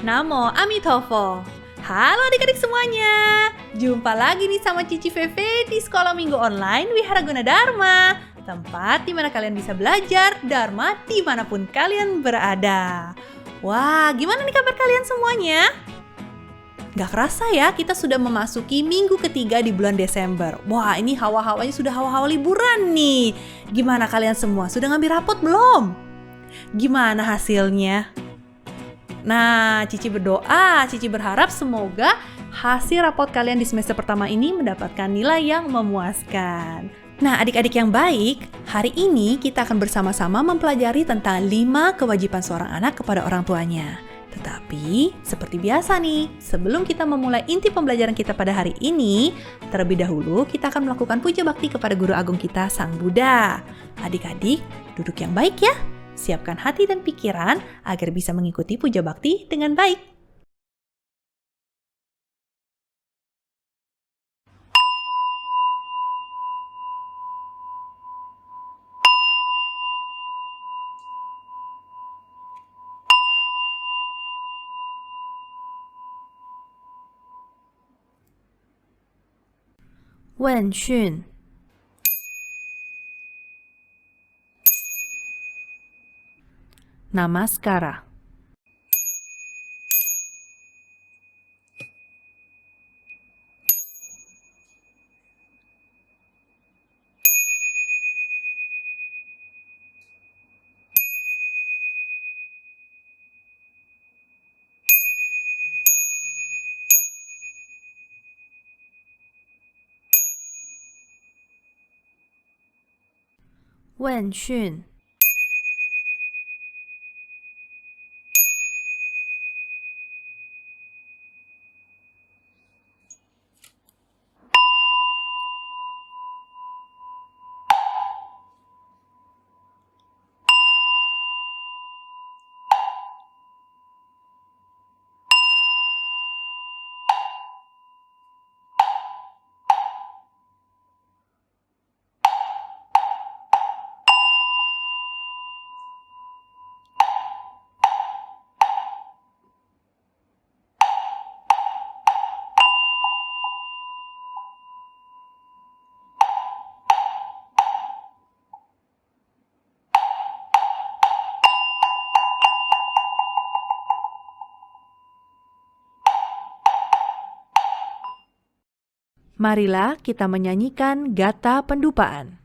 Namo Amitofo. Halo adik-adik semuanya. Jumpa lagi nih sama Cici Feve di Sekolah Minggu Online Wihara Gunadarma. Tempat di mana kalian bisa belajar Dharma dimanapun kalian berada. Wah, gimana nih kabar kalian semuanya? Gak kerasa ya, kita sudah memasuki minggu ketiga di bulan Desember. Wah, ini hawa-hawanya sudah hawa-hawa liburan nih. Gimana kalian semua? Sudah ngambil rapot belum? Gimana hasilnya? Nah, Cici berdoa, Cici berharap semoga hasil rapot kalian di semester pertama ini mendapatkan nilai yang memuaskan. Nah, adik-adik yang baik, hari ini kita akan bersama-sama mempelajari tentang 5 kewajiban seorang anak kepada orang tuanya. Tetapi, seperti biasa nih, sebelum kita memulai inti pembelajaran kita pada hari ini, terlebih dahulu kita akan melakukan puja bakti kepada Guru Agung kita, Sang Buddha. Adik-adik, duduk yang baik ya. Siapkan hati dan pikiran agar bisa mengikuti puja bakti dengan baik. Wenxun. Namaskara. Wenxun. Marilah kita menyanyikan Gata Pendupaan.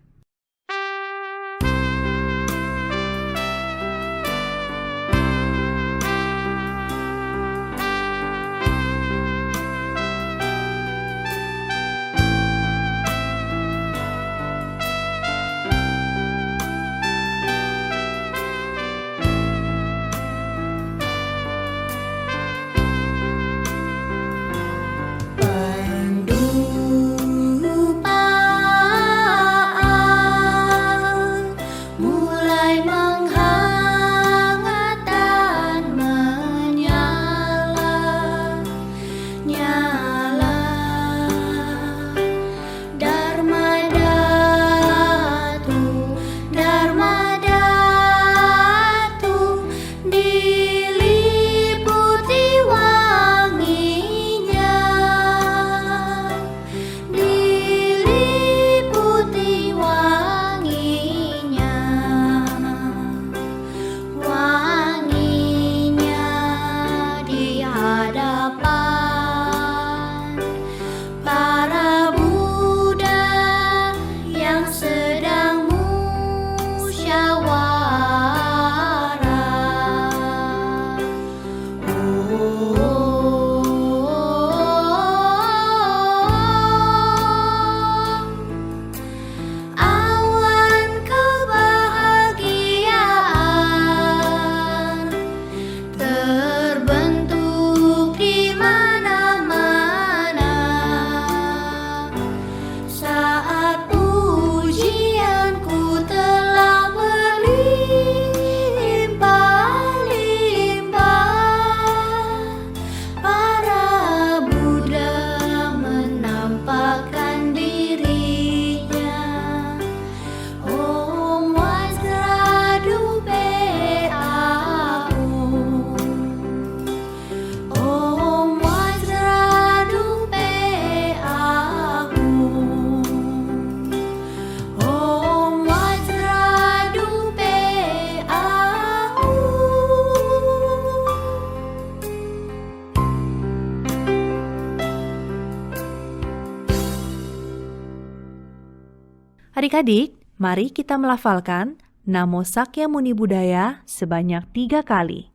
Adik-adik, mari kita melafalkan Namo Sakyamuni Buddhaya sebanyak 3 kali.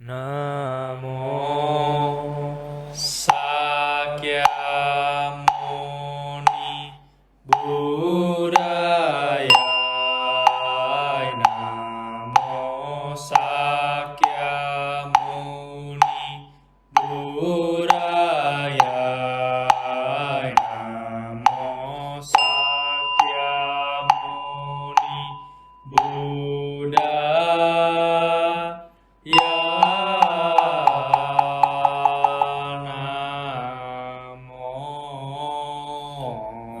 Namo Sakyamuni Buddhaya. Namo Sakyamuni Buddhaya. Namo Sakyamuni Buddhaya. Namo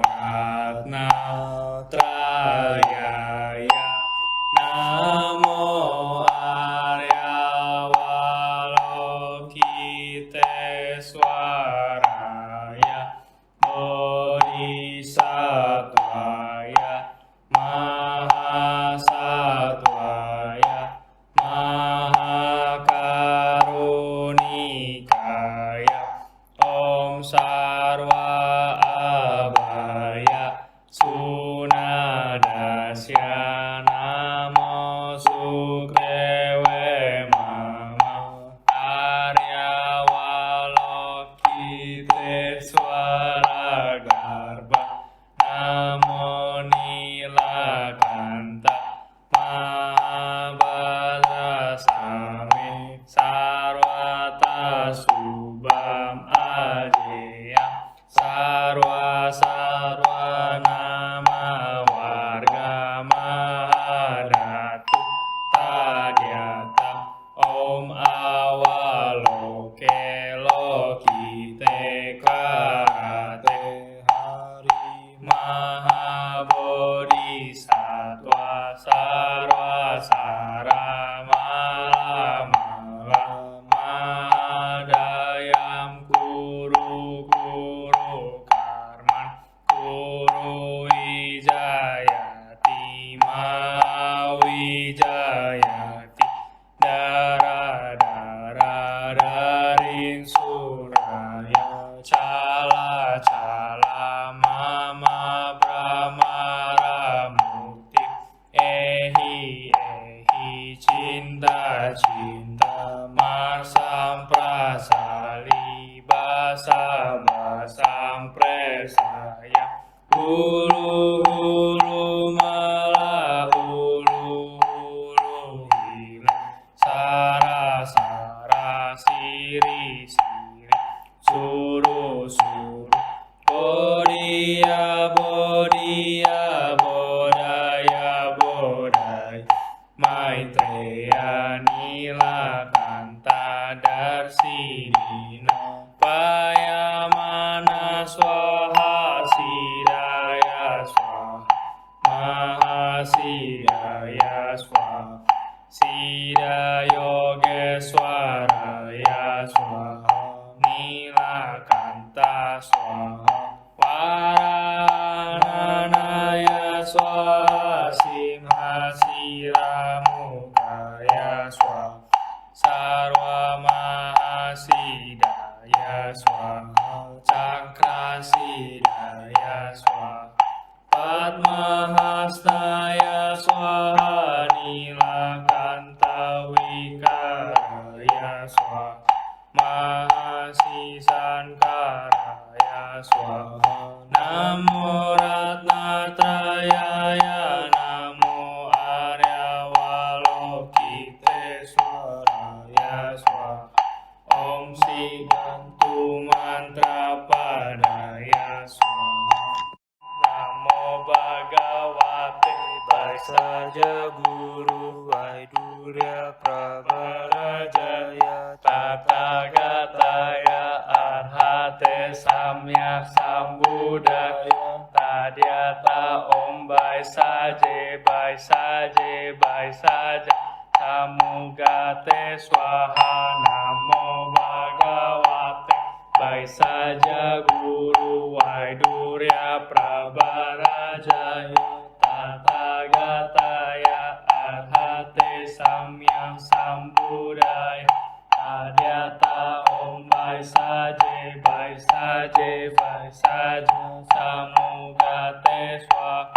Ratnatrayaya. Namo Aryawalokiteswaraya. Bodhisattvaya. Mahasattvaya. Mahakarunikaya. Om Sarva Abhaya Sunadasya. Namo Sukewe Mama Aryawalokiteswara Garbha. Namo Nilakanta Mahabhadra Same Sarvata Subham Ajeya. Sarva Sarva Nama Warga Mahadatu Tadyata. Om Awaloke Lokite Karate Hari Mahabodhisattva. Sarva Saramala Mala Mahadayam Kuru Kuru Karman Kuru Wijayati Mawijayati. Dara Dara Daring Suraya. Cala Cala Mama Brahmara Mukti. Ehi Ehi Cinta Cinta Marsam Prasali Basa Basam Presaya. Hulu Hulu Mala Hulu Hulu Hilang. Sara Sara Siri Siri. Suru Suru. Bodhiya Bodhiya Bodhaya Bodhaya. Maitreya Nilakanta Darsinina. Payamana Swaha Sidaya Swaha. Mahasidaya Swaha. Sida Yogeswaraya Swaha. Nilakanta Swaha. Varanaya Swaha. Simhasira Mukaya Swaha. Sarva Mahasidaya Swaha. Cakrasidaya Swaha. Padmahastaya Swaha. Nilakanta Wikaraya Swaha. Mahasisankaraya Swaha. Namo Ratnatrayaya. Namo Aryawalokiteswaraya Swaha. Om Sigantu Mantra Padaya Swaha. Namo Bhagavate Vaisarja Guru Vaidurya Pravarajaya. Tathagata Arhate Samyak Sambuddhaya. Tadyata Om Baisaje Baisaje Baisaja. Samugate Swaha. Namo Bhagavate Baisaja Guru Vaidurya Pravarajaya. Tathagata Arhate Samyak Sambuddhaya. Tadyata Om Baisaje Baisaje Baisaja. Samugate Swaha.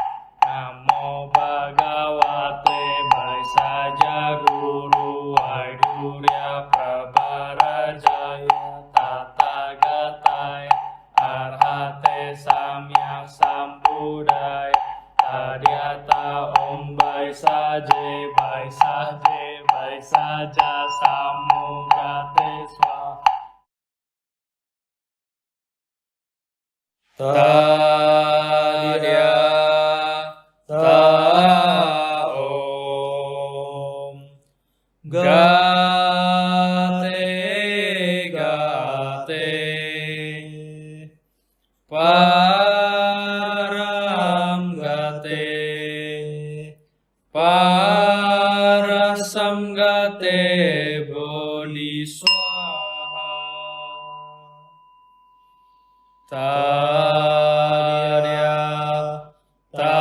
sambudaya tadiata om baik saja samugate swaha Tadya ta om gate param gate parasam gate bodhi swaha Tadya ta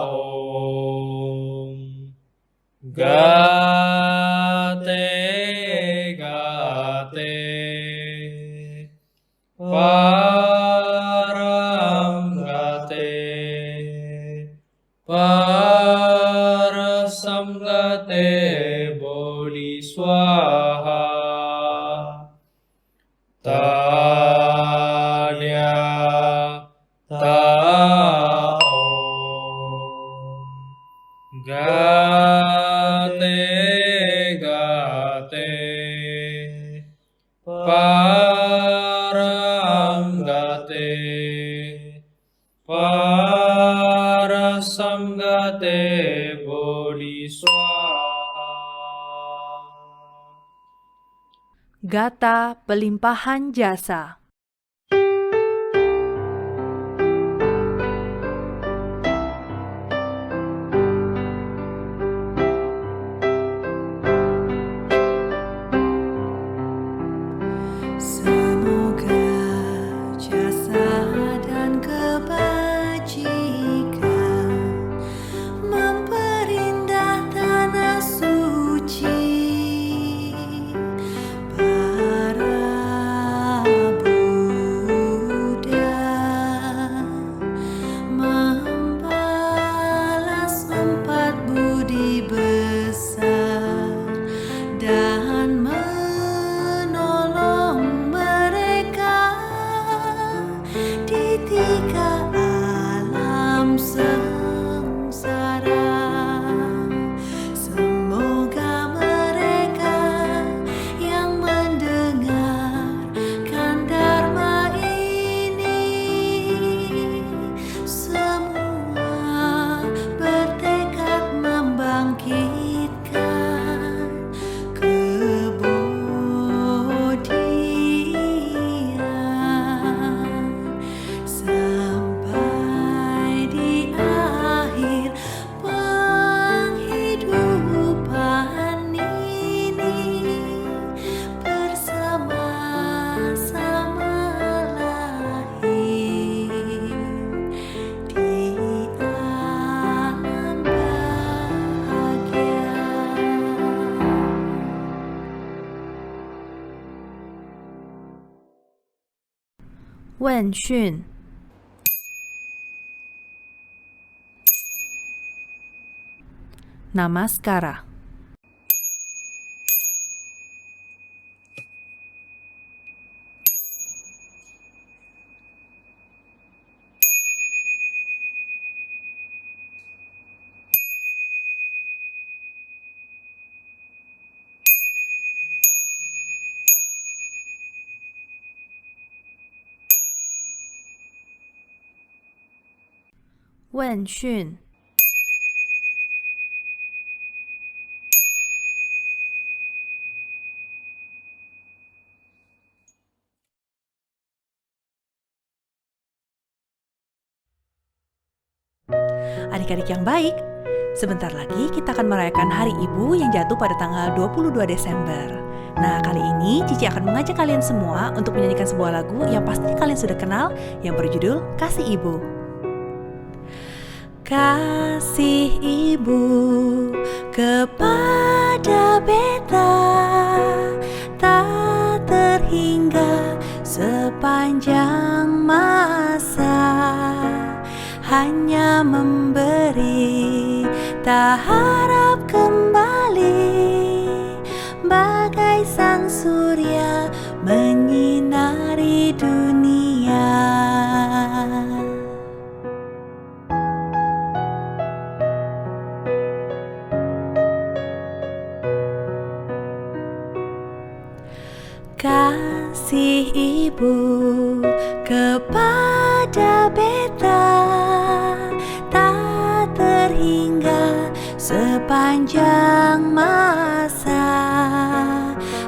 om gate param gate parasam gate bodhi swaha Tadya ta om gate param gate parasam gate bodhi swaha Gata pelimpahan jasa. Semoga jasa dan kebajikan memperindah tanah suci para Buddha, membalas empat budi besar dan menolong mereka di tiga alam sengsara. Semoga mereka yang mendengarkan dharma ini semua bertekad membangkitkan kebodian sampai di akhir penghidupan ini bersama-sama lahir di alam bahagia. Wen Xun. Namaskara. Wen Xun. Adik-adik yang baik, sebentar lagi kita akan merayakan Hari Ibu yang jatuh pada tanggal 22 Desember. Nah, kali ini Cici akan mengajak kalian semua untuk menyanyikan sebuah lagu yang pasti kalian sudah kenal yang berjudul Kasih Ibu. Kasih Ibu kepada beta tak terhingga sepanjang masa, hanya memberi, tak harap kembali, bagai sang surya menyinari dunia. ibu kepada beta tak terhingga sepanjang masa,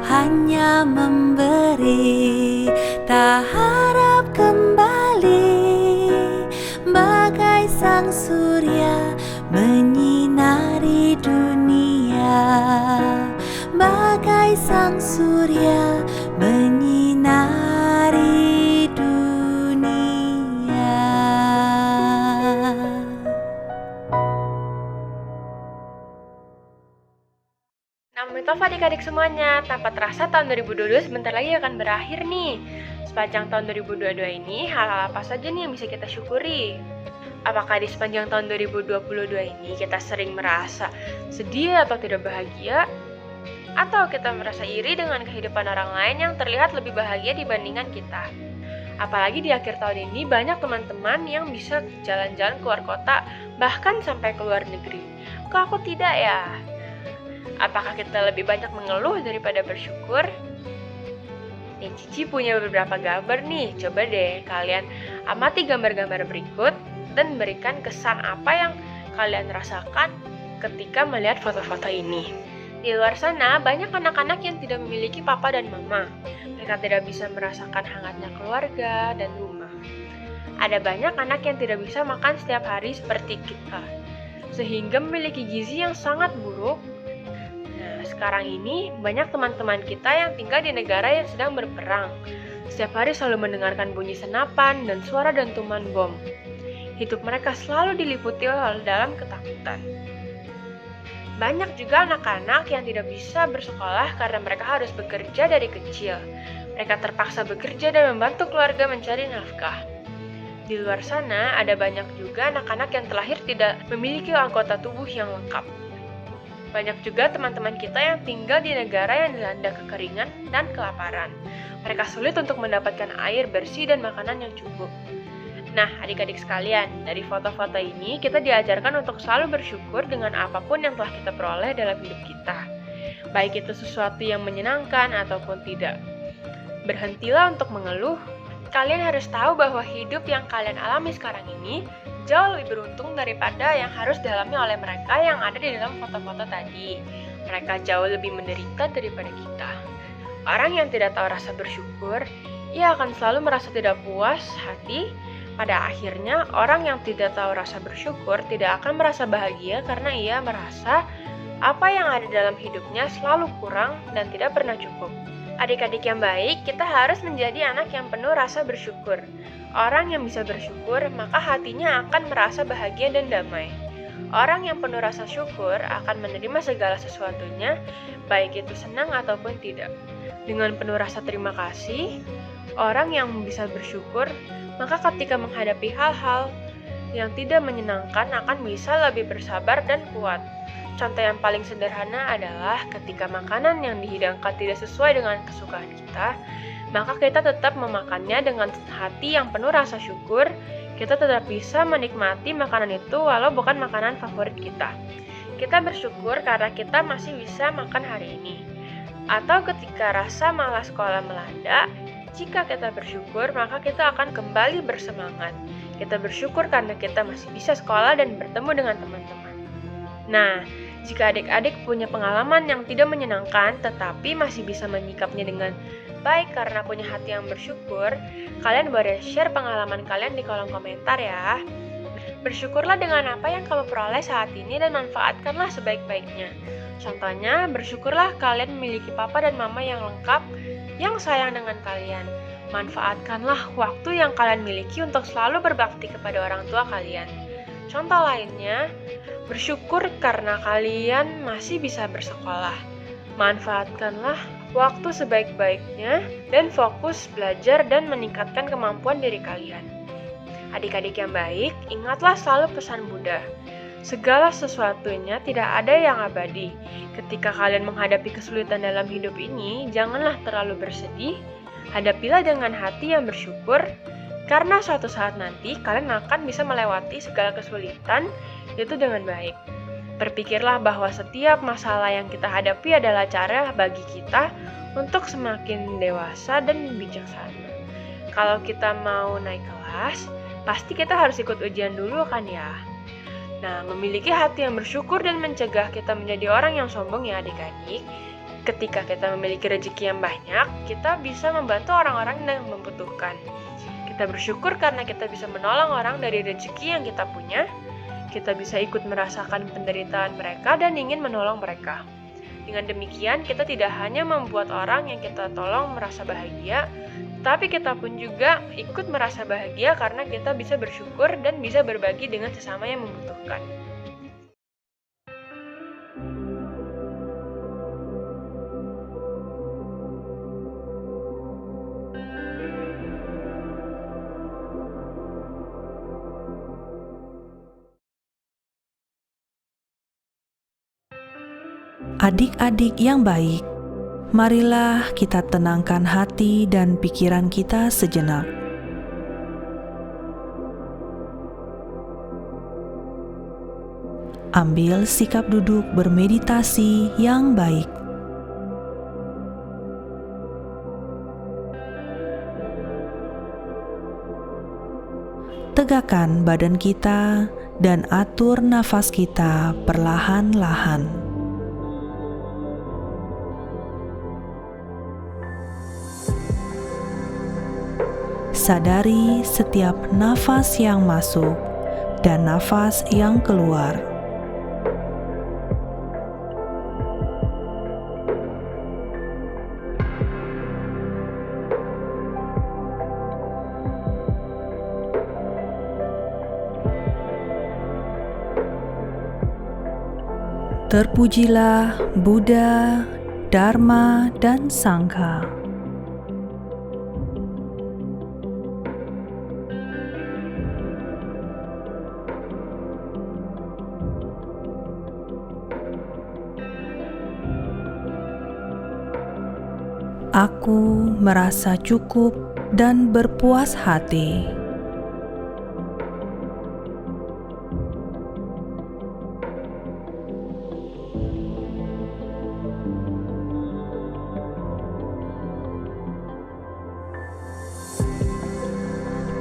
hanya memberi tak harap kembali, bagai sang surya menyinari dunia, bagai sang surya menyinari dunia. Nama Tova adik-adik semuanya, tanpa terasa tahun 2022 sebentar lagi akan berakhir nih. Sepanjang tahun 2022 ini, hal-hal apa saja nih yang bisa kita syukuri? Apakah di sepanjang tahun 2022 ini kita sering merasa sedih atau tidak bahagia? Atau kita merasa iri dengan kehidupan orang lain yang terlihat lebih bahagia dibandingkan kita? Apalagi di akhir tahun ini banyak teman-teman yang bisa jalan-jalan keluar kota, bahkan sampai ke luar negeri. Kok aku tidak ya? Apakah kita lebih banyak mengeluh daripada bersyukur? Nih, Cici punya beberapa gambar nih. Coba deh kalian amati gambar-gambar berikut dan berikan kesan apa yang kalian rasakan ketika melihat foto-foto ini. Di luar sana, banyak anak-anak yang tidak memiliki papa dan mama. Mereka tidak bisa merasakan hangatnya keluarga dan rumah. Ada banyak anak yang tidak bisa makan setiap hari seperti kita, sehingga memiliki gizi yang sangat buruk. Sekarang ini, banyak teman-teman kita yang tinggal di negara yang sedang berperang. Setiap hari selalu mendengarkan bunyi senapan dan suara dentuman bom. Hidup mereka selalu diliputi oleh dalam ketakutan. Banyak juga anak-anak yang tidak bisa bersekolah karena mereka harus bekerja dari kecil. Mereka terpaksa bekerja dan membantu keluarga mencari nafkah. Di luar sana, ada banyak juga anak-anak yang terlahir tidak memiliki anggota tubuh yang lengkap. Banyak juga teman-teman kita yang tinggal di negara yang dilanda kekeringan dan kelaparan. Mereka sulit untuk mendapatkan air bersih dan makanan yang cukup. Nah, adik-adik sekalian, dari foto-foto ini kita diajarkan untuk selalu bersyukur dengan apapun yang telah kita peroleh dalam hidup kita. Baik itu sesuatu yang menyenangkan ataupun tidak. Berhentilah untuk mengeluh. Kalian harus tahu bahwa hidup yang kalian alami sekarang ini jauh lebih beruntung daripada yang harus dialami oleh mereka yang ada di dalam foto-foto tadi. Mereka jauh lebih menderita daripada kita. Orang yang tidak tahu rasa bersyukur, ia akan selalu merasa tidak puas hati. Pada akhirnya, orang yang tidak tahu rasa bersyukur tidak akan merasa bahagia karena ia merasa apa yang ada dalam hidupnya selalu kurang dan tidak pernah cukup. Adik-adik yang baik, kita harus menjadi anak yang penuh rasa bersyukur. Orang yang bisa bersyukur, maka hatinya akan merasa bahagia dan damai. Orang yang penuh rasa syukur akan menerima segala sesuatunya, baik itu senang ataupun tidak. Dengan penuh rasa terima kasih, orang yang bisa bersyukur, maka ketika menghadapi hal-hal yang tidak menyenangkan akan bisa lebih bersabar dan kuat. Contoh yang paling sederhana adalah ketika makanan yang dihidangkan tidak sesuai dengan kesukaan kita, maka kita tetap memakannya dengan hati yang penuh rasa syukur. Kita tetap bisa menikmati makanan itu walau bukan makanan favorit kita. Kita bersyukur karena kita masih bisa makan hari ini. Atau ketika rasa malas sekolah melanda, jika kita bersyukur, maka kita akan kembali bersemangat. Kita bersyukur karena kita masih bisa sekolah dan bertemu dengan teman-teman. Nah, jika adik-adik punya pengalaman yang tidak menyenangkan, tetapi masih bisa menyikapnya dengan baik karena punya hati yang bersyukur, kalian boleh share pengalaman kalian di kolom komentar ya. Bersyukurlah dengan apa yang kamu peroleh saat ini dan manfaatkanlah sebaik-baiknya. Contohnya, bersyukurlah kalian memiliki papa dan mama yang lengkap, yang sayang dengan kalian. Manfaatkanlah waktu yang kalian miliki untuk selalu berbakti kepada orang tua kalian. Contoh lainnya, bersyukur karena kalian masih bisa bersekolah. Manfaatkanlah waktu sebaik-baiknya dan fokus belajar dan meningkatkan kemampuan diri kalian. Adik-adik yang baik, ingatlah selalu pesan Buddha. Segala sesuatunya tidak ada yang abadi. Ketika kalian menghadapi kesulitan dalam hidup ini, janganlah terlalu bersedih. Hadapilah dengan hati yang bersyukur, karena suatu saat nanti kalian akan bisa melewati segala kesulitan itu dengan baik. Berpikirlah bahwa setiap masalah yang kita hadapi adalah cara bagi kita untuk semakin dewasa dan bijaksana. Kalau kita mau naik kelas, pasti kita harus ikut ujian dulu kan ya? Nah, memiliki hati yang bersyukur dan mencegah kita menjadi orang yang sombong ya adik-adik. Ketika kita memiliki rezeki yang banyak, kita bisa membantu orang-orang yang membutuhkan. Kita bersyukur karena kita bisa menolong orang dari rezeki yang kita punya. Kita bisa ikut merasakan penderitaan mereka dan ingin menolong mereka. Dengan demikian, kita tidak hanya membuat orang yang kita tolong merasa bahagia, tapi kita pun juga ikut merasa bahagia karena kita bisa bersyukur dan bisa berbagi dengan sesama yang membutuhkan. Adik-adik yang baik, marilah kita tenangkan hati dan pikiran kita sejenak. Ambil sikap duduk bermeditasi yang baik. Tegakkan badan kita dan atur nafas kita perlahan-lahan. Sadari setiap nafas yang masuk dan nafas yang keluar. Terpujilah Buddha, Dharma, dan Sangha. Aku merasa cukup dan berpuas hati.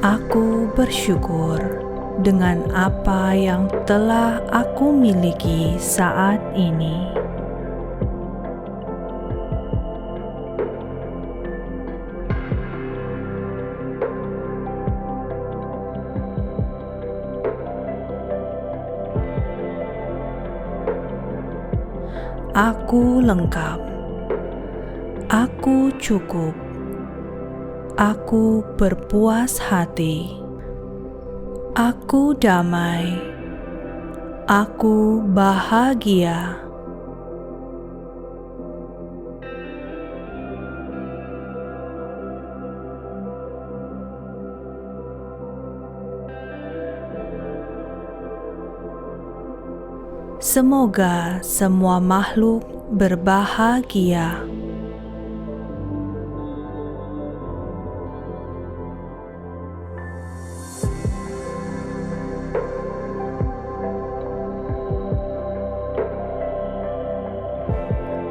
Aku bersyukur dengan apa yang telah aku miliki saat ini. Aku lengkap. Aku cukup. Aku berpuas hati. Aku damai. Aku bahagia. Semoga semua makhluk berbahagia.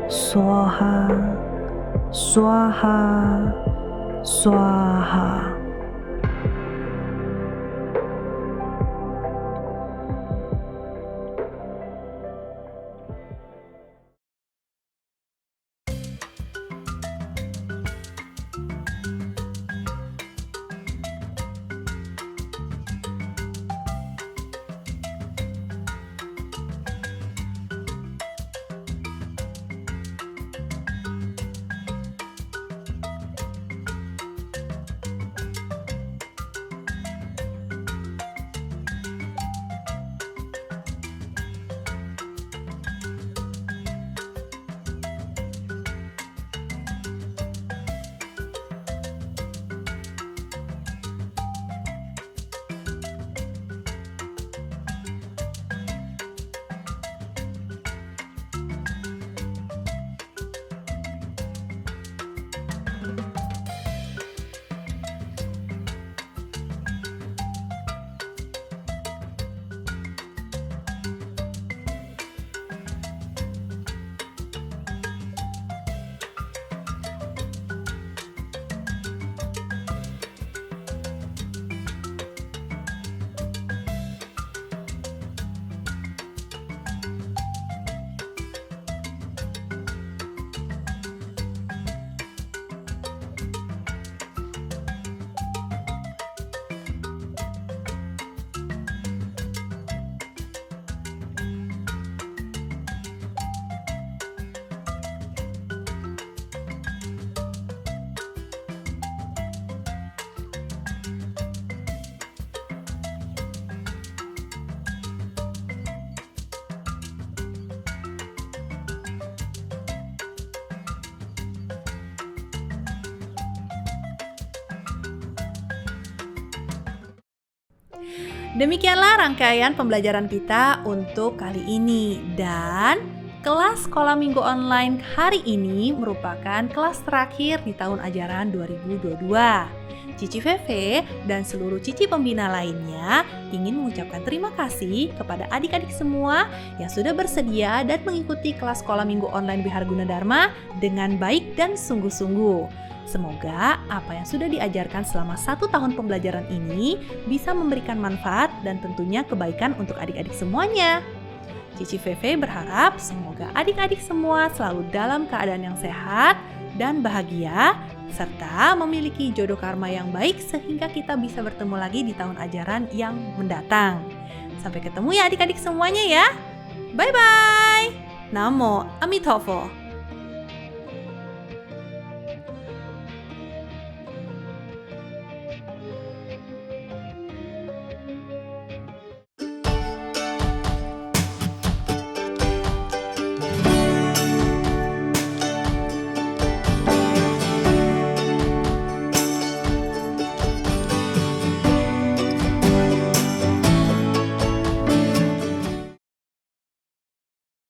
Swaha, swaha, swaha. Demikianlah rangkaian pembelajaran kita untuk kali ini. Dan kelas sekolah minggu online hari ini merupakan kelas terakhir di tahun ajaran 2022. Cici Feve dan seluruh Cici pembina lainnya ingin mengucapkan terima kasih kepada adik-adik semua yang sudah bersedia dan mengikuti kelas sekolah minggu online Wihara Gunadarma dengan baik dan sungguh-sungguh. Semoga apa yang sudah diajarkan selama 1 tahun pembelajaran ini bisa memberikan manfaat dan tentunya kebaikan untuk adik-adik semuanya. Cici Feve berharap semoga adik-adik semua selalu dalam keadaan yang sehat dan bahagia, serta memiliki jodoh karma yang baik sehingga kita bisa bertemu lagi di tahun ajaran yang mendatang. Sampai ketemu ya adik-adik semuanya ya. Bye-bye. Namo Amitabha.